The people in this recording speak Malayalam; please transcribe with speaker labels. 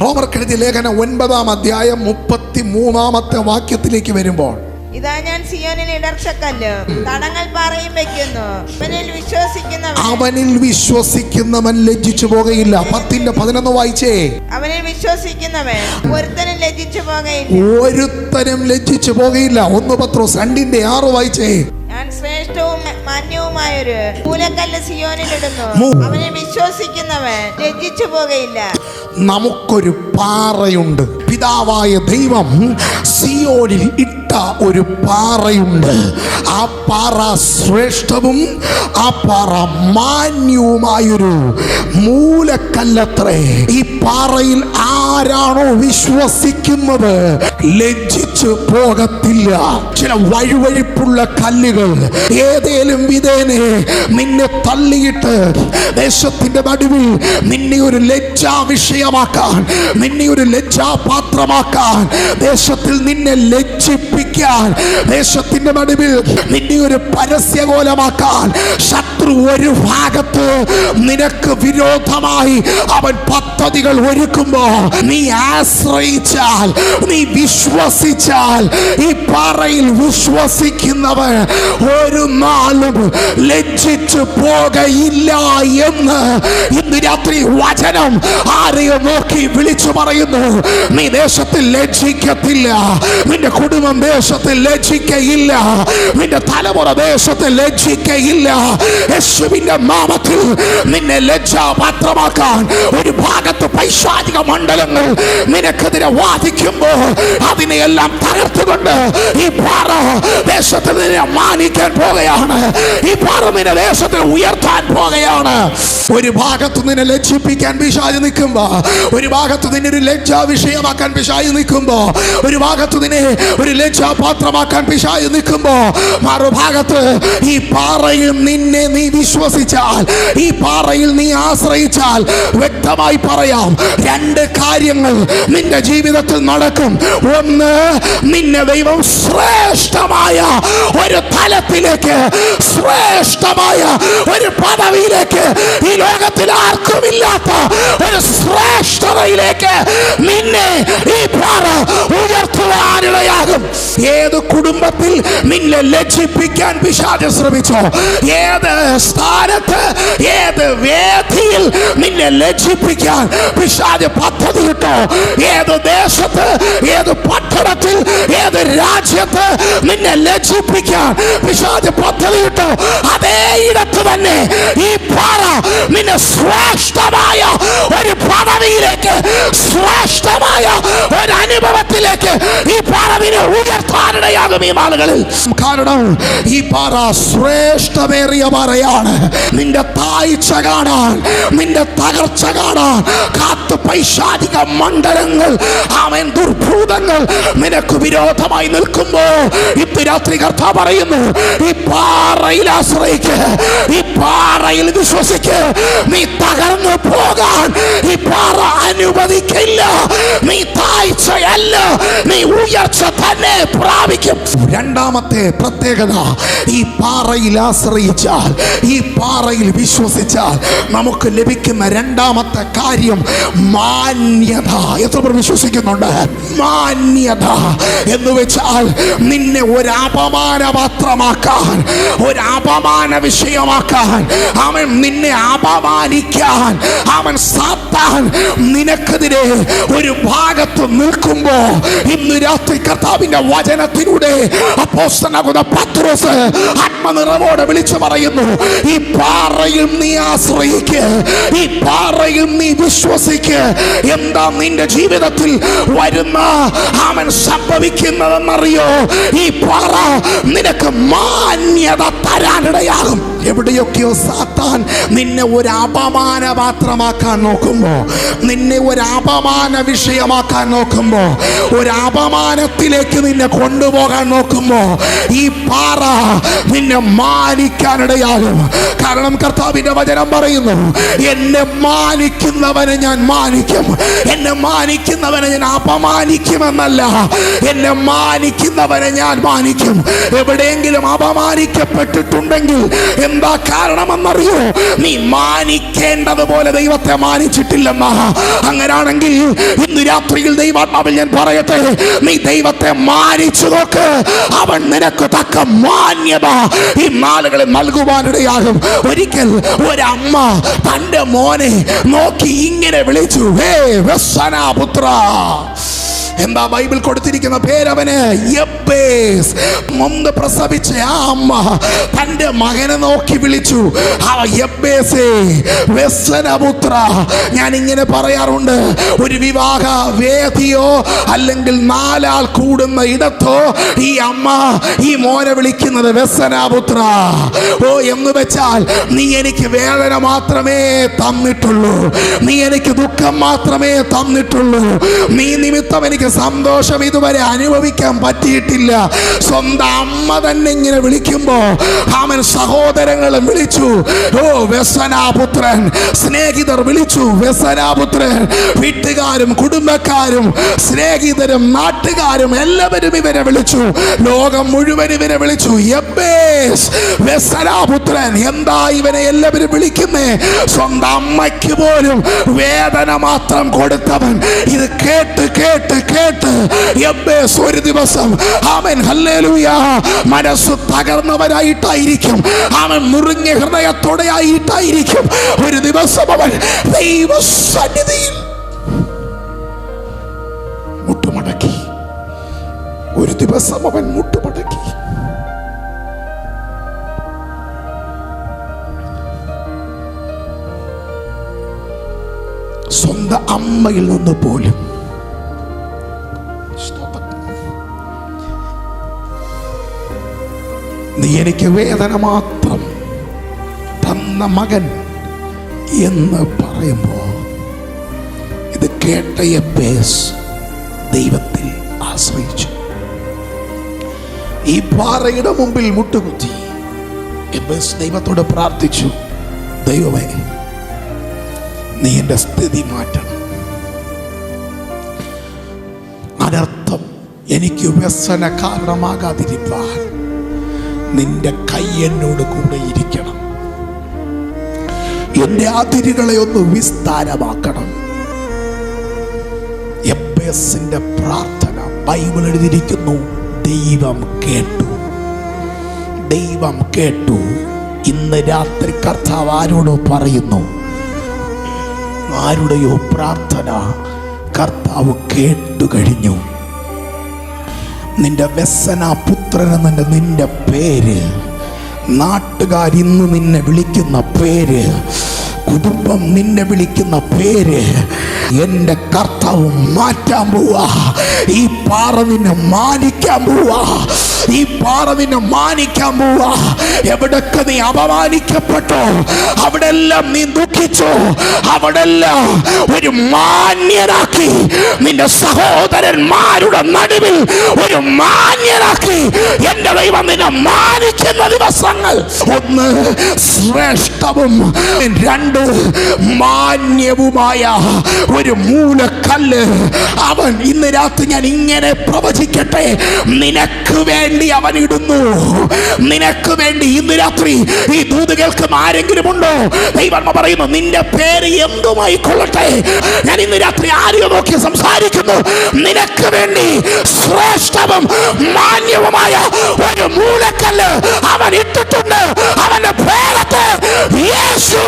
Speaker 1: റോമർക്കെഴുതിയ ലേഖനം 9-ാം അധ്യായം 33-ാമത്തെ വാക്യത്തിലേക്ക് വരുമ്പോൾ,
Speaker 2: ഇതാ ഞാൻ സിയോനിൽ ഇടർച്ചക്കല്ല്, തടങ്ങൾ പാറയും വെക്കുന്നു.
Speaker 1: അവനിൽ വിശ്വസിക്കുന്നവൻ ലജ്ജിച്ചു പോകയില്ല. 10-11 വായിച്ചേ.
Speaker 2: അവനിൽ വിശ്വസിക്കുന്നവൻ ഒരുത്തനും ലജ്ജിച്ചു പോകയില്ല.
Speaker 1: ഒരുത്തനും ലജ്ജിച്ചു പോകയില്ല. 1 പത്രോസ് 2:6 വായിച്ചേ.
Speaker 2: ഞാൻ ശ്രേഷ്ഠവും മാന്യവുമായൊരു മൂലക്കല്ല് സിയോനിൽ ഇടുന്നു, അവനിൽ വിശ്വസിക്കുന്നവൻ ലജ്ജിച്ചു പോകയില്ല.
Speaker 1: നമുക്കൊരു പാറയുണ്ട്. പിതാവായ ദൈവം സിയോനിൽ ഇട്ട ഒരു പാറയുണ്ട്. ആ പാറ ശ്രേഷ്ഠവും ആ പാറ മാന്യവുമായൊരു മൂലക്കല്ലത്രേ. ഈ പാറയിൽ ആരാണോ വിശ്വസിക്കുന്നത് ലജ്ജിച്ചു പോകത്തില്ല. ചില വഴുവഴുപ്പുള്ള കല്ലുകൾ ഏതേലും വിധേനെ നിന്നെ തള്ളിയിട്ട് ദേശത്തിന്റെ നടുവിൽ നിന്നെ ഒരു ലജ്ജാ വിഷയമാക്കാൻ, നിന്നെ ഒരു ലജ്ജാപാത്രമാക്കാൻ, ദേശത്തിൽ നിന്നെ ലജ്ജിപ്പിക്കാൻ, ദേശത്തിന്റെ നടുവിൽ നിന്നെ ഒരു പരസ്യകോലമാക്കാൻ ശത്രു ഒരു ഭാഗത്ത് നിനക്ക് വിരോധമായി അവൻ പദ്ധതികൾ ഒരുക്കുമ്പോ നീ ആശ്രയിച്ചാൽ, നീ വിശ്വസിച്ചാൽ, ഈ പാറയിൽ വിശ്വസിക്കുന്നവൻ ഒരു നാളും ലജ്ജിച്ചു പോകയില്ല എന്ന് ഇന്ന് രാത്രി വചനം ആരെയോ നോക്കി വിളിച്ചു പറയുന്നു. നീ ദേശത്തിൽ ലജ്ജിക്കത്തില്ല, നിന്റെ കുടുംബം ദേശത്തിൽ ലജ്ജിക്കയില്ല, നിന്റെ തലമുറ ദേശത്തിൽ ലജ്ജിക്കയില്ല. യേശുവിന്റെ നാമത്തിൽ നിന്നെ ലജ്ജാപാത്രമാക്കാൻ ഒരു ഭാഗത്ത് പൈശാചിക മണ്ഡലങ്ങൾ നിനക്കെതിരെ വാദിക്കുമ്പോൾ അതിനെയെല്ലാം തകർത്തുകൊണ്ട് ഈ പാറ ദേശത്തിൽ നിന്നെ മാനിക്കാൻ പോകുകയാണ്. ഈ പാറ നിന്നെ ദേശത്തിൽ ഉയർത്താൻ പോകുകയാണ്. ഒരു ഭാഗത്ത് നിന്നെ ലജ്ജിപ്പിക്കാൻ പിശാച് നിൽക്കുമ്പോ, ഒരു ഭാഗത്ത് നിന്നെ ഒരു ലജ്ജാ വിഷയമാക്കാൻ പിശാച് നിൽക്കുമ്പോ, ഒരു ഭാഗത്ത് നിന്നെ ഒരു ലജ്ജാപാത്രമാക്കാൻ പിശാച് നിൽക്കുമ്പോ, മറുഭാഗത്ത് ഈ പാറയിൽ നിന്നെ നീ വിശ്വസിച്ചാൽ, ഈ പാറയിൽ നീ ആശ്രയിച്ചാൽ, വ്യക്തമായി പറയാം, 2 കാര്യങ്ങൾ നിന്റെ ജീവിതത്തിൽ നടക്കും. ഒന്ന്, നിന്നെ ദൈവം ശ്രേഷ്ഠമായ ഒരു തലത്തിലേക്ക്, ശ്രേഷ്ഠമായ ഒരു പദവിയിലേക്ക്, ഈ ലോകത്തിൽ ആർക്കുമില്ലാത്ത ഒരു ശ്രേഷ്ഠതയിലേക്ക് നിന്നെ ഈ പാറ ഉയർത്തുവാനിടയാകും. ഏത് കുടുംബത്തിൽ നിന്നെ ലജ്ജിപ്പിക്കാൻ പിശാച് ശ്രമിച്ചോ, ഏത് സ്ഥാനത്ത്, ഏത് വേദിയിൽ നിന്നെ ലജ്ജിപ്പിക്കാൻ പിശാച് പദ്ധതിയിട്ടോ, ഏത് ദേശത്ത്, ഏത് പട്ടണത്തിൽ, ഏത് രാജ്യത്ത് നിന്നെ ലജ്ജിപ്പിക്കാൻ പിശാച് പദ്ധതിയിട്ടോ, അതേ ഇടത്ത് തന്നെ ഈ പാറ നിന്നെ ശ്രേഷ്ഠമായ ഒരു പദവിയിലേക്ക്, ശ്രേഷ്ഠമായ ഒരു അനുഭവത്തിലേക്ക് ഈ പാറ നിന്നെ ഉയർത്താനിടയാകും ഈ നാളുകളിൽ. കാരണം ഈ പാറ ശ്രേഷ്ഠമേറിയ പാറയാണ്. നിന്റെ താഴ്ച കാണാൻ, നിന്റെ തകർച്ച കാണാൻ കാത്ത് പൈശാചിക മണ്ഡലങ്ങൾ, അവൻ ദുർഭൂതങ്ങൾ നിനക്ക് വിരോധമായി നിൽക്കുമ്പോ ഇന്ന് രാത്രി കർത്താവ് പറയുന്നു, ഈ പാറയിൽ ആശ്രയിക്ക്, ഈ പാറയിൽ വിശ്വസിക്ക്. നീ തകർന്നു പോകാൻ ഈ പാറ അനുവദിക്കില്ല. നീ താഴ്ചയല്ല, നീ ഉയർച്ച തന്നെ പ്രാപിക്കും. രണ്ടാമത്തെ പ്രത്യേകത, ഈ പാറയിൽ ആശ്രയിച്ചാൽ, ഈ പാറയിൽ വിശ്വസിച്ചാൽ നമുക്ക് ലഭിക്കുന്ന രണ്ടാമത്തെ കാര്യം മാന്യത. എത്ര പേർ വിശ്വസിക്കുന്നുണ്ട്? മാന്യത എന്ന് വെച്ചാൽ നിന്നെ ഒരു അപമാനപാത്രമാക്കാൻ, ഒരു അപമാന വിഷയമാക്കാൻ, അവൻ നിന്നെ അപമാനിക്കാൻ, അവൻ സാത്താൻ നിനക്കെതിരെ ഒരു ഭാഗത്ത് നിൽക്കുമ്പോ ഇന്ന് രാത്രി കർത്താവിന്റെ വചനത്തിലൂടെ അപ്പോസ്തലനാകുന്ന പത്രോസ് ആത്മനിറവോടെ വിളിച്ചു പറയുന്നു, ഈ പാറയിൽ നീ ആശ്രയിക്ക്, ഈ പാറയിൽ നീ വിശ്വസിക്ക്. എന്താ നിന്റെ ജീവിതത്തിൽ വരുന്ന അവൻ സംഭവിക്കുന്നതെന്നറിയോ? ഈ പാറ നിനക്ക് മാന്യത തരാനിടയാകും. എവിടെയൊക്കെയോ സാത്താൻ നിന്നെ ഒരു അപമാനപാത്രമാക്കാൻ നോക്കുമ്പോ, നിന്നെ ഒരു അപമാന വിഷയമാക്കാൻ നോക്കുമ്പോ, ഒരു അപമാനത്തിലേക്ക് നിന്നെ കൊണ്ടുപോകാൻ നോക്കുമ്പോ ഈ പാറ നിന്നെ മാനിക്കാനിടയാകും. കാരണം കർത്താവിന്റെ വചനം പറയുന്നു, എന്നെ മാനിക്കുന്നവനെ ഞാൻ മാനിക്കും, എന്നെ മാനിക്കുന്നവനെ ഞാൻ അപമാനിക്കുമെന്നല്ല, എന്നെ മാനിക്കുന്നവനെ ഞാൻ മാനിക്കും. എവിടെയെങ്കിലും അപമാനിക്കപ്പെട്ടിട്ടുണ്ടെങ്കിൽ, എന്താ കാരണമെന്നറിയോ? നീ മാനിക്കേണ്ടതുപോലെ ദൈവത്തെ മാനിച്ചിട്ടില്ലെന്നാ. അങ്ങനാണെങ്കിൽ ഇന്ന് രാത്രിയിൽ ദൈവാത്മാവിൽ ഞാൻ പറയട്ടെ, നീ ദൈവത്തെ മാനിച്ചു നോക്ക്. അവൻ നിനക്ക് തക്ക മാന്യത ഈ നാളുകളിൽ നൽകുവാനിടയാകും. ഒരിക്കൽ ഒരമ്മ തന്റെ മോനെ നോക്കി ഇങ്ങനെ വിളിച്ചു, ഹേ വ്യസനപുത്ര. എന്താ ബൈബിൾ കൊടുത്തിരിക്കുന്ന പേരവന്? യബ്ബേസ്. മുമ്പ് പ്രസവിച്ച ആ അമ്മ തന്റെ മകനെ നോക്കി വിളിച്ചു, ആ യബ്ബേസേ, വ്യസനപുത്ര. ഞാൻ ഇങ്ങനെ പറയാറുണ്ട്, ഒരു വിവാഹ വേദിയോ അല്ലെങ്കിൽ 4 ആൾ കൂടുന്ന ഇടത്തോ ഈ അമ്മ ഈ മോനെ വിളിക്കുന്നത് വ്യസനപുത്ര. ഓ, എന്ന് വെച്ചാൽ നീ എനിക്ക് വേദന മാത്രമേ തന്നിട്ടുള്ളൂ, നീ എനിക്ക് ദുഃഖം മാത്രമേ തന്നിട്ടുള്ളൂ, നീ നിമിത്തം എനിക്ക് സന്തോഷം ഇതുവരെ അനുഭവിക്കാൻ പറ്റിയിട്ടില്ല. സ്വന്തം അമ്മ തന്നെ ഇങ്ങനെ വിളിക്കുമ്പോ അവൻ സഹോദരങ്ങളും വിളിച്ചു, ഓ വ്യസനപുത്രൻ. സ്നേഹിതർ വിളിച്ചു, വ്യസനപുത്രൻ. വീട്ടുകാരും കുടുംബക്കാരും സ്നേഹിതരും നാട്ടുകാരും എല്ലാവരും ഇവരെ വിളിച്ചു. ലോകം മുഴുവൻ ഇവരെ വിളിച്ചു, യബ്ബേസ്, വ്യസനപുത്രൻ. എന്താ ഇവനെ എല്ലാവരും വിളിക്കുന്നേ? സ്വന്തം അമ്മയ്ക്ക് പോലും വേദന മാത്രം കൊടുത്തവൻ. ഇത് കേട്ട് കേട്ട് കേട്ട് യബ്ബേസ് ഒരു ദിവസം അവൻ ഹല്ലേലൂയ മനസ്സ് തകർന്നവരായിട്ടായിരിക്കും, അവൻ മുറിഞ്ഞ ഹൃദയത്തോടെ ആയിട്ടായിരിക്കും ഒരു ദിവസം അവൻ ദൈവസന്നിധിയിൽ മുട്ടുമടക്കി. ഒരു ദിവസം അവൻ മുട്ടുമടക്കി. സ്വന്തം അമ്മയിൽ നിന്ന് പോലും നീ എനിക്ക് വേദന മാത്രം തന്ന മകൻ എന്ന് പറയുമ്പോ ഇത് കേട്ട യബ്ബേസ് ദൈവത്തിൽ ആശ്രയിച്ചു. ഈ പാറയുടെ മുമ്പിൽ മുട്ടുകുത്തി യബ്ബേസ് ദൈവത്തോട് പ്രാർത്ഥിച്ചു, ദൈവമേ, നീ എൻ്റെ സ്ഥിതി മാറ്റണം. അനർത്ഥം എനിക്ക് വ്യസന കാരണമാകാതിരിക്കാൻ നിന്റെ കൈ എന്നോട് കൂടെ ഇരിക്കണം. എന്റെ അതിരുകളെ ഒന്ന് വിസ്താരമാക്കണം. യബ്ബേസിന്റെ പ്രാർത്ഥന ബൈബിൾ എഴുതിയിരിക്കുന്നു, ദൈവം കേട്ടു. ദൈവം കേട്ടു. ഇന്ന് രാത്രി കർത്താവ് ആരോടോ പറയുന്നു, ആരുടെയോ പ്രാർത്ഥന കർത്താവ് കേട്ടു കഴിഞ്ഞു. നിന്റെ വ്യസനപുത്രൻ എന്ന നിന്റെ പേര്, നാട്ടുകാർ ഇന്ന് നിന്നെ വിളിക്കുന്ന പേര്, കുടുംബം നിന്നെ വിളിക്കുന്ന പേര് എൻ്റെ കർത്താവ് മാറ്റാൻ പോവാ. ഈ പാറ നിന്നെ മാനിക്കാൻ പോവാ. ഈ പാറ നിന്നെ മാനിക്കാൻ പോവാ. എവിടൊക്കെ നീ അപമാനിക്കപ്പെട്ടോ, അവിടെല്ലാം നീ ദുഃഖിച്ചോ, അവിടെല്ലാം ഒരു മാന്യനാക്കി നിന്റെ സഹോദരന്മാരുടെ നടുവിൽ ഒരു മാന്യനാക്കി എൻ്റെ ദൈവം നിന്നെ മാനിക്കുന്ന ദിവസങ്ങൾ. 1 ശ്രേഷ്ഠവും 2 മാന്യവുമായ ഒരു മൂലക്കല്ല് അവൻ ഇന്ന് രാത്രി ഞാൻ ഇങ്ങനെ പ്രവചിക്കട്ടെ, നിനക്ക് വേണ്ടി അവൻ ഇടുന്നു. നിനക്ക് വേണ്ടി ഇന്ന് രാത്രി ഈ ദൂത് കേൾക്കും ആരെങ്കിലും ഉണ്ടോ? ദൈവം പറയുന്നു, നിന്റെ പേര് എന്തുമായി കൊള്ളട്ടെ. ഞാൻ ഇന്ന് രാത്രി ആരെയോ നോക്കി സംസാരിക്കുന്നു. നിനക്ക് വേണ്ടി ശ്രേഷ്ഠവും മാന്യവുമായ ഒരു മൂലക്കല്ല് അവൻ ഇട്ടിട്ടുണ്ട്. അവന്റെ പേരത്ത് യേശു.